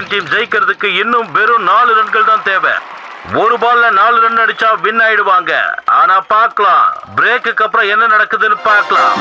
Indian team ஜெயிக்கிறதுக்கு இன்னும் வெறும் 4 ரன்கள் தான் தேவை. ஒரு பால்ல 4 ரன் அடிச்சா வின் ஆயிடுவாங்க. ஆனா பார்க்கலாம், பிரேக்குக்கு அப்புறம் என்ன நடக்குதுன்னு பார்க்கலாம்.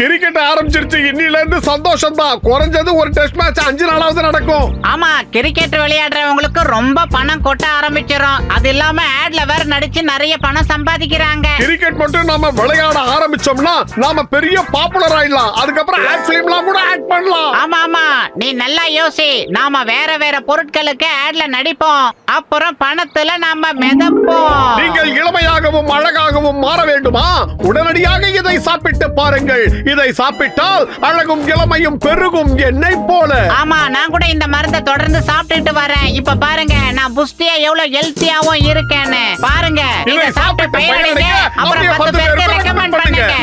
கிரிக்கெட் ஆரம்பிச்சிருச்சு. இன்னில இருந்து சந்தோஷம் தான். குறைஞ்சது ஒரு டெஸ்ட் மேட்ச் 5 நாளாவது நடக்கும். ஆமா, கிரிக்கெட் விளையாடுறவங்களுக்கு ரொம்ப பணம் கொட்ட ஆரம்பிச்சிடும். அது இல்லாம ஆட்ல வேற நடிச்சு நிறைய பணம் சம்பாதிக்கிறாங்க. கிரிக்கெட் மட்டும் நாம விளையாட ஆரம்பிச்சோம்னா நாம பெரிய பாப்புலர் ஆயிடலாம். அதுக்கப்புறம் ஆட் ஃபிலிம்லாம் கூட ஆக்ட் பண்ணலாம். ஆமா ஆமா, நீ நல்லா யோசி. நாம வேற வேற பொருட்களுக்கு ஆட்ல நடிப்போம். அப்புறம் பணத்துல நாம மிதப்போம். நீங்கள் இளமையாகவும் அழகாகவும் மாற வேண்டுமா? உடனடியாக இதை சாப்பிட்டு பாருங்கள். இதை சாப்பிட்டால் அழகும் இளமையும் பெருகும், என்னை போல. ஆமா, நான் கூட இந்த மருந்தை தொடர்ந்து சாப்பிட்டுட்டு வரேன். இப்ப பாருங்க, நான் புஷ்டியா எவ்வளவு ஹெல்த்தியாவும் இருக்கேன்னு பாருங்க. இதை சாப்பிட்டு பயனடைங்க. அப்புறம் 10 பேருக்கு ரெக்கமெண்ட் பண்ணுங்க.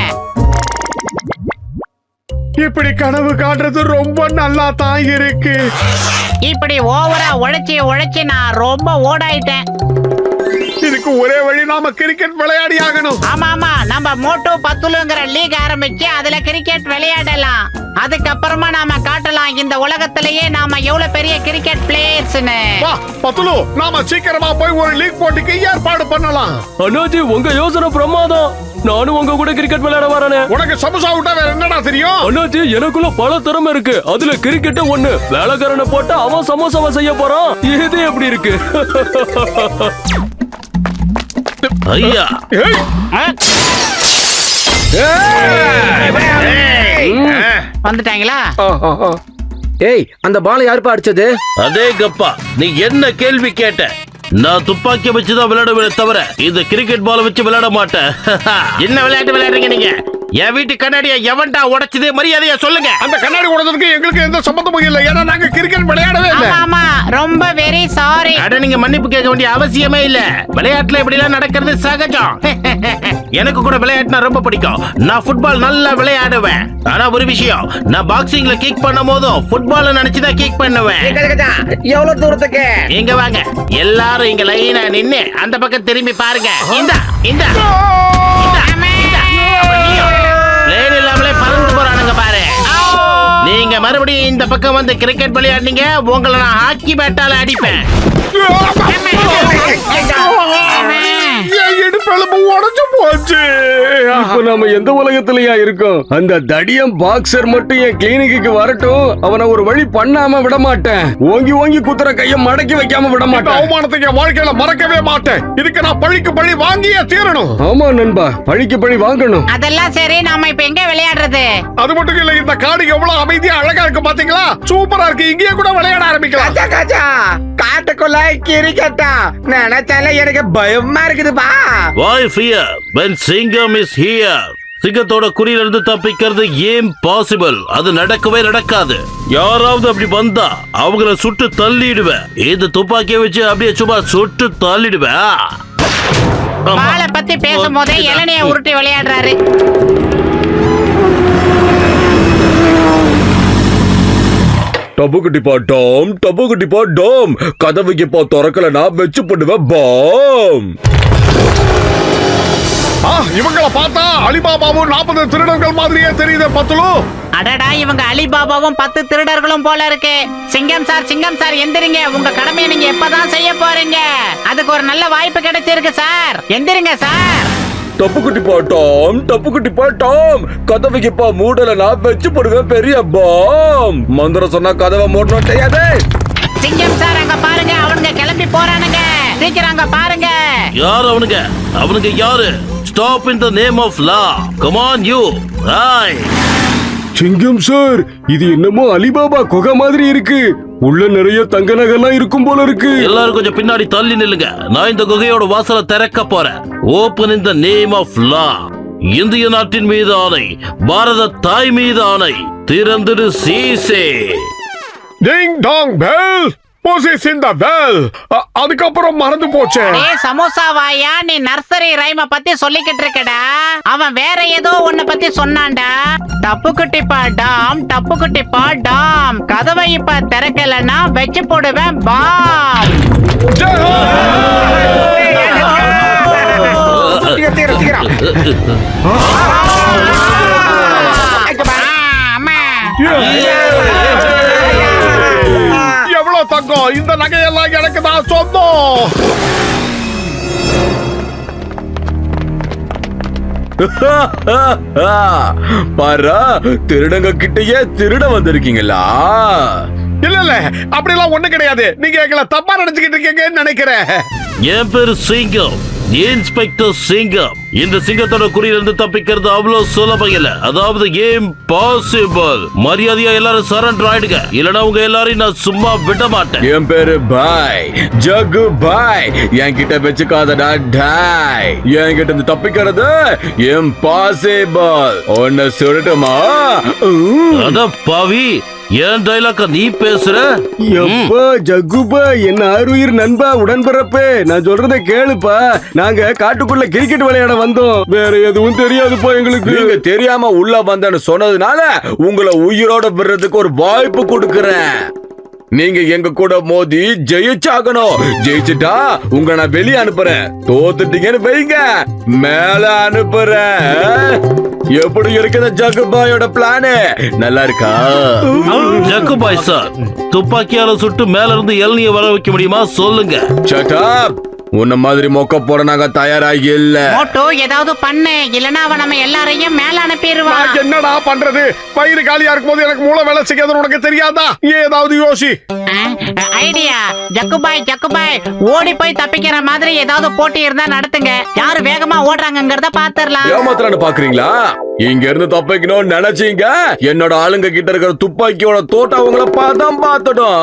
இப்படி கனவு காட்டுறது ரொம்ப நல்லா தான் இருக்கு. இப்படி ஓவரா உழைச்சி நான் ரொம்ப ஓடாயிட்டேன். இதுக்கு ஒரே வழி, நாம கிரிக்கெட் விளையாடி ஆகணும். ஆமா ஆமா, நம்ம மோட்டோ பத்துலுங்கிற லீக் ஆரம்பிச்சு அதுல கிரிக்கெட் விளையாடலாம். அதுக்கப்புறமா நாம காட்டலாம் இந்த உலகத்திலேயே நாம எவ்வளவு பெரிய கிரிக்கெட் பிளேயர்ஸ்னு. வா பத்துலு, நாம சீக்கிரமா போய் ஒரு லீக் போட்டிக்கு ஏற்பாடு பண்ணலாம். அண்ணாச்சி, உங்க யோசனை பிரமாதம். நானும் உங்க கூட கிரிக்கெட் விளையாட வரேனே. உனக்கு சமோசா விட்டா வேற என்னடா தெரியும்? அண்ணாச்சி, எனக்குள்ள பல திறமை இருக்கு. அதுல கிரிக்கெட் ஒண்ணு. வேலைக்காரனை போட்டு அவன் சமோசாவை செய்ய போறான். இது எப்படி இருக்கு? ஐயா, வந்துட்டாங்களா? ஏய், அந்த பாலை யாருப்பா அடிச்சது? அதே கப்பா, நீ என்ன கேள்வி கேட்ட? நான் துப்பாக்கி வச்சுதான் விளையாடுவேன் தவிர இந்த கிரிக்கெட் பால் வச்சு விளையாட மாட்டேன். என்ன விளையாட்டு விளையாடுறீங்க நீங்க? என் வீட்டு கண்ணாடிய எவன்டா உடைச்சதே? மரியாதையா சொல்லுங்க. அந்த கண்ணாடி உடைச்சதுக்கு எங்களுக்கு எந்த சம்பந்தமும் இல்லை. ஏன்னா நாங்க கிரிக்கெட் விளையாடவே இல்லை. ஆமா, ரொம்ப வெரி சாரி. அட, நீங்க மன்னிப்பு கேட்க வேண்டிய அவசியமே இல்ல. விளையாட்டுல இப்படி எல்லாம் நடக்கிறது சகஜம். எனக்கு கூட விளையாட்டுனா ரொம்ப பிடிக்கும். நான் ஃபுட்பால் நல்லா விளையாடுவேன். ஆனா ஒரு விஷயம், நான் பாக்ஸிங்ல கிக் பண்ணும் போதும் ஃபுட்பால் நினைச்சுதான் கிக் பண்ணுவேன். எவ்வளவு தூரத்துக்கு? இங்க வாங்க, எல்லாரும் இங்க லைனா நின்னு அந்த பக்கம் திரும்பி பாருங்க. இந்த லேன் இல்லாமலே பறந்து போறானுங்க பாரு. நீங்க மறுபடியும் இந்த பக்கம் வந்து கிரிக்கெட் விளையாடுனீங்க, உங்களை நான் ஹாக்கி பேட்டால அடிப்பேன். இடுப்பெலும்பு உடைஞ்சு போச்சு. இப்ப நாம எந்த உலகத்திலயா இருக்கோம்? அந்த தடியம் பாக்ஸர் மட்டும் என் கிளினிக்கு வரட்டும். அவனை ஒரு வழி பண்ணாம விட மாட்டேன். ஓங்கி ஓங்கி குத்துற கைய மடக்கி வைக்காம விட மாட்டேன். அவமானத்துக்கு என் வாழ்க்கையில மறக்கவே மாட்டேன். இதுக்கு நான் பழிக்கு பழி வாங்கியே தீரணும். ஆமா நண்பா, பழிக்கு பழி வாங்கணும். அதெல்லாம் சரி, நாம இப்ப எங்க விளையாடுறது? அது மட்டும் இல்ல, இந்த காடு எவ்வளவு அமைதியா அழகா இருக்கு பாத்தீங்களா? சூப்பரா இருக்கு. இங்கேயே கூட விளையாட ஆரம்பிக்கலாம். காட்டுக்குள்ள கிரிக்கெட்டா நினைச்சால எனக்கு பயமா இருக்குதுப்பா. Why fear when Singham is here? சிங்கத்தோட குறியில இருந்து தப்பிக்கிறது இம்பாசிபிள். அது நடக்கவே நடக்காது. யாராவது அப்படி வந்தா அவங்கள சுட்டு தள்ளிடுவேன். இந்த துப்பாக்கியை வச்சு அப்படியே சும்மா சுட்டு தள்ளிடுவேன். பாலை பத்தி பேசும்போதே இளநிய உருட்டி விளையாடுறாரு. டபுக்குட்டி பாட்டோம், டபுக்குட்டி பாட்டோம். கதவுக்கு போ திறக்கல, நான் வச்சு போடுவேன் பாம். இவங்களை பார்த்தா அலிபாபாவும் 40 திருடர்கள் மாதிரியே தெரியுது பத்துலு. அடடா, இவங்க அலிபாபாவும் 10 திருடர்களும் போல இருக்கு. சிங்கம் சார் எந்திரிங்க. உங்க கடமையை நீங்க எப்பதான் செய்ய போறீங்க? அதுக்கு ஒரு நல்ல வாய்ப்பு கிடைச்சிருக்கு சார். எந்திரிங்க சார். டப்புக்குட்டி பாட்டோம், டப்புக்குட்டி பாட்டோம். கதவுக்கு போ மூடல, நான் வச்சு போடுவேன் பெரிய பாம். மந்திரம் சொன்னா கதவை மூடணும் தெரியாது. சிங்கம் சார், அங்க பாருங்க, அவனுங்க கிளம்பி போறானுங்க. சீக்கிரம் அங்க பாருங்க. யார் அவனுங்க? அவனுங்க யாரு? Stop in the name of law. Come on you. Hi. சிங்கம் சார், இது என்னமோ அலிபாபா குகை மாதிரி இருக்கு. உள்ள நிறைய தங்க நகைலாம் இருக்கும் போல இருக்கு. எல்லாரும் கொஞ்சம் பின்னாடி தள்ளி நில்லுங்க. நான் இந்த குகையோட வாசலை திறக்க போறேன். Open in the name of law. இந்திய நாட்டின் மீது ஆணை, பாரத தாய் மீது ஆணை, திறந்துடு சீசே. Ding dong bell, Moses in the well. அதுக்கப்புறம் மறந்து போச்சு. சமோசா வாயா, நீ நர்சரி ரைம பத்தி சொல்லிக்கிட்டு இருக்கடா. அவன் வேற ஏதோ ஒன்ன பத்தி சொன்னான்டா. டப்புக்குட்டி பாடாம், டப்புக்குட்டி பாடாம். கதவை இப்ப திறக்கலன்னா வச்சு போடுவேன் பாம். எவ்வளவு தங்கம், இந்த நகையெல்லாம் எனக்கு தான் சொந்தம். பாரா, திருடங்க கிட்டயே திருட வந்திருக்கீங்களா? இல்ல அப்படிலாம் ஒண்ணு கிடையாது. நீங்க எங்களை தப்பா நினைச்சுக்கிட்டு இருக்கீங்கன்னு நினைக்கிறேன். என் பேரு சிங்கம், இன்ஸ்பெக்டர் சிங்கம். இந்த சிங்கத்தோட குறியிலிருந்து தப்பிக்கிறது அவ்வளவு சுலபம் இல்ல. அதாவது இம்பாசிபிள். மரியாதையா எல்லாரும் சரண்டர் ஆயிடுங்க, இல்லனா உங்க எல்லாரையும் நான் சும்மா விட மாட்டேன். என் பேரு பாய், ஜகு பாய். என்கிட்ட வச்சுக்காதடா டாய். என்கிட்ட இருந்து தப்பிக்கிறது இம்பாசிபிள். ஒன்னு சொல்லட்டுமா? அட பாவி, ஏன் டைலாக்க நீ பேசுற? எப்பா ஜகுபா, என்ன ஆறுயிர் நண்பா, உடன்பிறப்பே, நான் சொல்றத கேளுப்பா. நாங்க காட்டுக்குள்ள கிரிக்கெட் விளையாட வந்தோம், வேற எதுவும் தெரியாதுப்பா எங்களுக்கு. நீங்க தெரியாம உள்ள வந்தேன்னு சொன்னதுனால உங்களை உயிரோட விடுறதுக்கு ஒரு வாய்ப்பு கொடுக்கறேன். நீங்க எங்க கூட மோதி ஜெயிச்சாகணும். ஜெயிச்சுட்டா உங்களை நான் வெளியே அனுப்புறேன். தோத்துட்டீங்கன்னு வைங்க, மேல அனுப்புறேன். எப்படி இருக்குது ஜகுபாயோட பிளானு? நல்லா இருக்கா? ஜக்குபாய் சார், துப்பாக்கியால சுட்டு மேல இருந்து இளநிய வர வைக்க முடியுமா சொல்லுங்க? Shut up! உன்ன மாதிரி மொக்க போற நாங்க தயாராகி இல்ல. மோட்டோ ஏதாவது பண்ணு, இல்லனா அவன் நம்ம எல்லாரையும் மேல அனுப்பிடுவான். நான் என்னடா பண்றது? பயிறு காலியா இருக்கும்போது எனக்கு மூளை வேலை செய்யாது, உனக்கு தெரியாதா? ஏதாவது யோசி. ஐடியா. ஜக்குபாய் ஓடி போய் தப்பிக்கிற மாதிரி ஏதாவது போட்டி இருந்தா நடத்துங்க. யாரு வேகமா ஓடுறாங்கங்கறத பாத்துறலாம். ஏமாத்துறான்னு பாக்குறீங்களா? இங்க இருந்து தப்பிக்கணும்னு நினைச்சீங்க, என்னோட ஆளுங்க கிட்ட இருக்கிற துப்பாக்கியோட தோட்டம் அவங்கள பார்த்தா பார்த்துடும்.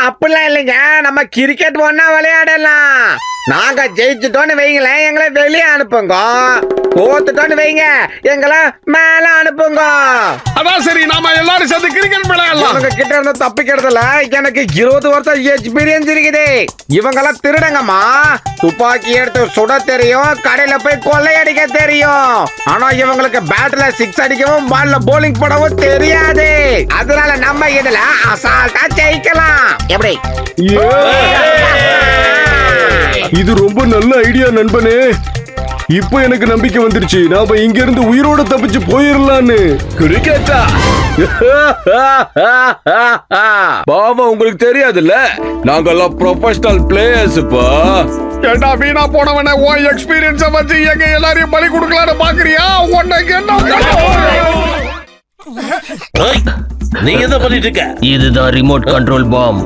அப்படிலாம் இல்லைங்க, நம்ம கிரிக்கெட் ஒன்னா விளையாடலாம். நாங்க ஜெயிச்சுட்டோன்னு வைங்களேன், எங்களை வெளியே அனுப்புங்க. தோத்துட்டோன்னு வைங்க, எங்களை மேல அனுப்புங்க. அதான் சரி, நாம எல்லாரும் சேர்ந்து கிரிக்கெட் விளையாடலாம். இவங்க கிட்ட இருந்து தப்பிக்கிறதுல எனக்கு 20 வருஷம் எக்ஸ்பீரியன்ஸ் இருக்குது. இவங்கெல்லாம் திருடங்கம்மா. துப்பாக்கி எடுத்து சுட தெரியும், கடையில போய் கொள்ளையடிக்க தெரியும். ஆனா இவங்களுக்கு பேட்ல 6 அடிக்கவும் பால்ல போலிங் போடவும் தெரியாது. அதனால நம்ம இதுல அசால்ட்டா ஜெயிக்கலாம். எப்படி? இது ரொம்ப நல்ல ஐடியா நண்பனே. இப்போ எனக்கு நம்பிக்கை வந்துருச்சு, நாம இங்க இருந்து உயிரோட தப்பிச்சு போயிடலான்னு. கிரிக்கெட்டா? பாவம், உங்களுக்கு தெரியாதுல்ல, நாங்கெல்லாம் ப்ரொஃபஷனல் பிளேயர்ஸ்ப்பா. ஏண்டா வீணா போனவன, உன் எக்ஸ்பீரியன்ஸ வச்சு எங்க எல்லாரையும் பலி கொடுக்கலான்னு பாக்குறியா? உனக்கு ஏய், நீ என்ன பண்ணிட்டு இருக்க? இதுதான் ரிமோட் கண்ட்ரோல் பாம்.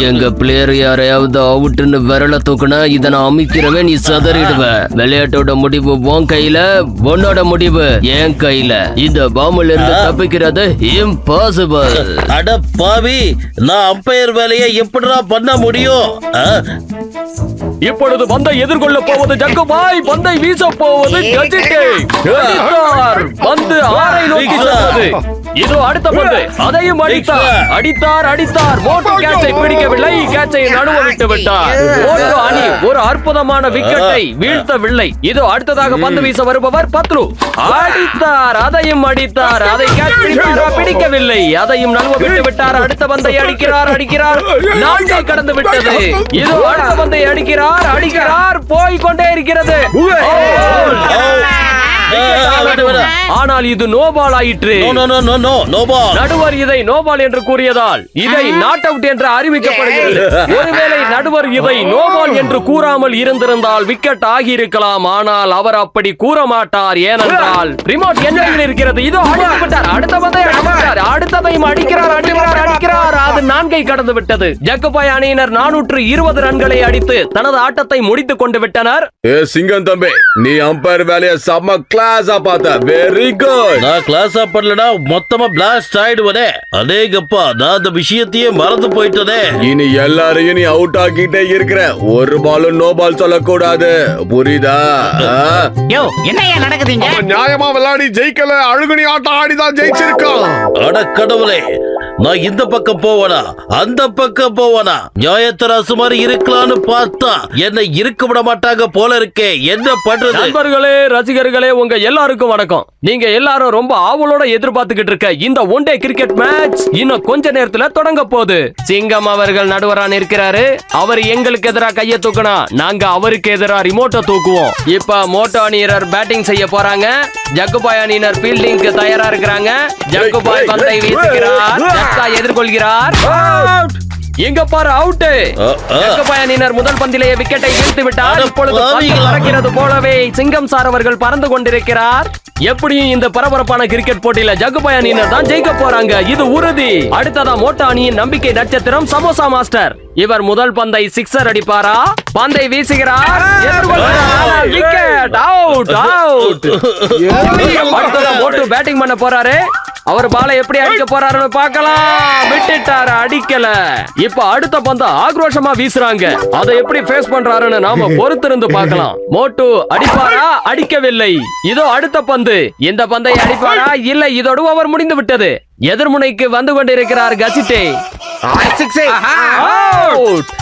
எங்க பிளேயர் யாரையாவது அவுட்னு விரல தூக்குனா இத நான் அமைக்கிறவன், நீ சதறிடுவ. விளையாட்டோட முடிவு உன் கையில, உன்னோட முடிவு என் கையில. இந்த பாம்புல இருந்து தப்பிக்கிறது இம்பாசிபிள். அட பாவி, நான் அம்பையர் வேலையை எப்படிடா பண்ண முடியும்? இப்பொழுது பந்தை எதிர்கொள்ள போவது ஜக்குபாய், பந்தை வீச போவது கஜிட்டே. பந்து ஆரை நோக்கி செல்வது. இது அடுத்த பந்து, அதையும் அடித்தார். மோட்டோ கேட்சை பிடிக்கவில்லை, கேட்சை நடுவ விட்டு விட்டார். மோட்டோ அணி ஒரு அற்புதமான விக்கெட்டை வீழ்த்தவில்லை. இது அடுத்ததாக பந்து வீச வருபவர் பத்ரு. அடித்தார், அதையும் அடித்தார். அதை கேட்ச் பிடித்தாரா? பிடிக்கவில்லை, அதையும் நழுவ விட்டு விட்டார். அடுத்த பந்தை அடிக்கிறார். 4 கடந்து விட்டது. இது அடுத்த பந்தை அடிக்கிறார், போய் கொண்டே இருக்கிறது. ஆனால் இது நோபால் ஆயிற்று. நடுவர் இதை நோபால் என்று கூறியதால் இதை நாட் அவுட் என்று அறிவிக்கப்படுகிறது. ஒருவேளை நடுவர் இதை நோபால் என்று கூறாமல் இருந்திருந்தால் விக்கெட் ஆகியிருக்கலாம். ஆனால் அவர் அப்படி கூற மாட்டார். ஏனென்றால் ரிமோட் எண்ணில் இருக்கிறது. இதோ அடித்துவிட்டார். அடுத்த பந்தை அடித்தார். அடுத்ததையும் அடிக்கிறார். அது 4 கடந்து விட்டது. ஜக்குபாய் அணியினர் 420 ரன்களை அடித்து தனது ஆட்டத்தை முடித்துக் கொண்டு விட்டனர். சிங்கம் தம்பி, நீ அம்பையர் வேலையை செம்ம கிளாஸா பார்த்த. Very good. நான் கிளாஸா பண்ணலனா மொத்தமா பிளாஸ்ட் ஆயிடுவனே. அடேங்கப்பா, நான் அந்த விஷயத்தையே மறந்து போயிட்டனே. இனி எல்லாரையும் நீ அவுட் ஆக்கிட்டே இருக்கிற. ஒரு பாலும் நோ பால் சொல்லக்கூடாது, புரியுதா? யோ, என்னையா நடக்குதுங்க? அவன் நியாயமா விளையாடி ஜெயிக்கல, அழுகுனி ஆட்டம் ஆடிதான் ஜெயிச்சிருக்கான். அட கடவுளே, நான் இந்த பக்கம் போவனா அந்த பக்கம் போவனா? நியாயத்தராசு மாதிரி இருக்கலாம்னு பார்த்தா என்னை இருக்க விட மாட்டாங்க போல இருக்கே. என்ன பண்றது? நண்பர்களே, ரசிகர்களே, உங்க எல்லாருக்கும் வணக்கம். நீங்க எல்லாரும் ரொம்ப ஆவலோட எதிர்பார்த்துக்கிட்டு இருக்க இந்த ஒன் டே கிரிக்கெட் மேட்ச் இன்னும் கொஞ்ச நேரத்துல தொடங்க போகுது. சிங்கம் அவர்கள் நடுவரான இருக்கிறாரு. அவர் எங்களுக்கு எதிராக கைய தூக்கினா நாங்க அவருக்கு எதிராக ரிமோட்டை தூக்குவோம். இப்ப மோட்டோ அணியினர் பேட்டிங் செய்ய போறாங்க. ஜக்குபாய் அணியினர் ஃபீல்டிங்க்கு தயாரா இருக்கிறாங்க. ஜக்குபாய் பந்தை வீசுகிறார். குப்தா எதிர்கொள்கிறார் எங்க பாரு அவுட் ஜக்கபாயனினர் முதல் பந்திலேயே விக்கெட்டை வீழ்த்தி விட்டார். அட இப்பொழுது பந்து பாவிகளா. பறக்கிறது போலவே சிங்கம் சார் அவர்கள் பறந்து கொண்டிருக்கிறார். எப்படியும் இந்த பரபரப்பான கிரிக்கெட் போட்டியில ஜக்கபாயனினர் தான் ஜெயிக்க போறாங்க, இது உறுதி. அடுத்ததா மோட்டா அணியின் நம்பிக்கை நட்சத்திரம் சமோசா மாஸ்டர். இவர் முதல் பந்தை சிக்ஸர் அடிப்பாரா? பந்தை வீசுகிறார், எதிர்கொள்கிறார், விக்கெட், அவுட், அவுட். அடுத்ததா மோட்டு பேட்டிங் பண்ண போறாரு. அவர் பாலை எப்படி அடிக்க போறாருன்னு பார்க்கலாம். விட்டுட்டாரு, அடிக்கல. இப்ப அடுத்த பந்த ஆக்ரோஷமா வீசுறாங்க. அதை எப்படி ஃபேஸ் பண்றாருன்னு நாம பொறுத்திருந்து பார்க்கலாம். மோட்டு அடிப்பாரா? அடிக்கவில்லை. இதோ அடுத்த பந்து. இந்த பந்தை அடிப்பாரா? இல்லை, இதோடு ஓவர் முடிந்து விட்டது. எதிர்முனைக்கு வந்து கொண்டிருக்கிறார் கசிட்டே. அவுட்.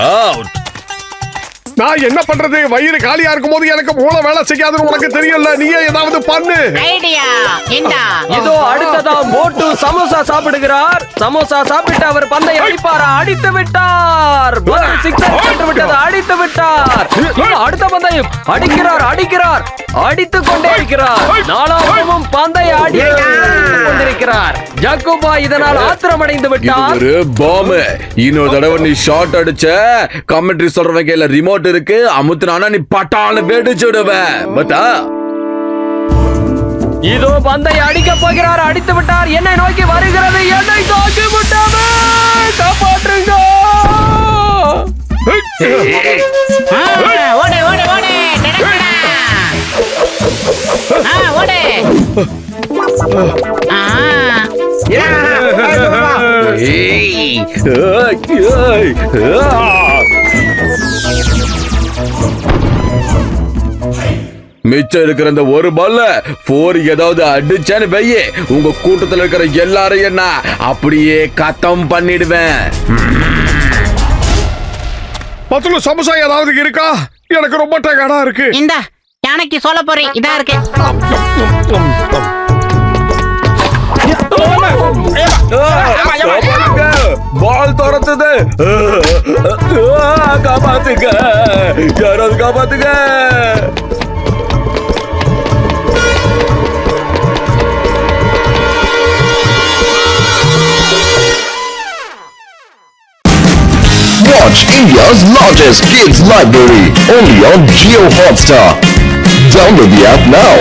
அவுட். நான் என்ன பண்றது? வயிறு காலியா இருக்கும் போது எனக்கு மூளை வேலை செய்யாதுன்னு உனக்கு தெரியல. நீயே ஏதாவது பண்ணு. ஐடியா இந்தா. இதோ அடுத்ததா மோட்டு சமோசா சாப்பிடுகிறார். சமோசா சாப்பிட்டு அவர் பந்தை அடிப்பாரா? அடித்து விட்டார். சிக்ஸர் சென்று விட்டது, அடித்து விட்டார். இதோ அடுத்த பந்தையும் அடிக்கிறார், அடிக்கிறார், அடித்துக் கொண்டே இருக்கிறார். நாலாவதும் பந்தை அடித்துக் கொண்டிருக்கிறார். ஜக்குபா இதனால் ஆத்திரமடைந்து விட்டார். ஒரு பாம். இன்னொரு தடவை நீ ஷாட் அடிச்ச கமெண்ட்ரி சொல்றவங்க கையில ரிமோட் இருக்கு, அமுத்துனானா நீ பட்டால வெடிச்சு விடுவ. பட்டா இதோ பந்தை அடிக்க போகிறார், அடித்து விட்டார். என்னை நோக்கி வருகிறது, என்னை தாக்கி விட்டாமே, காப்பாற்றுங்க. ஓடு ஓடு ஓடு டடடடா. ஓடு. மிச்சம் இருக்கிற இந்த ஒரு பால்ல 4 ஏதாவது அடிச்சான்னு வையே, உங்க கூட்டத்துல இருக்கிற எல்லாரும் என்ன அப்படியே கத்தம் பண்ணிடுவேன். பத்துல சமோசா ஏதாவது இருக்கா? எனக்கு ரொம்ப டயர்டா இருக்கு. இந்த யானைக்கு சொல்ல போறேன், இதா இருக்கு. பால் துரத்துது. காப்பாத்துங்க, யாராவது காப்பாத்துங்க. Watch India's largest kids library only on Jio Hotstar. Download the app now.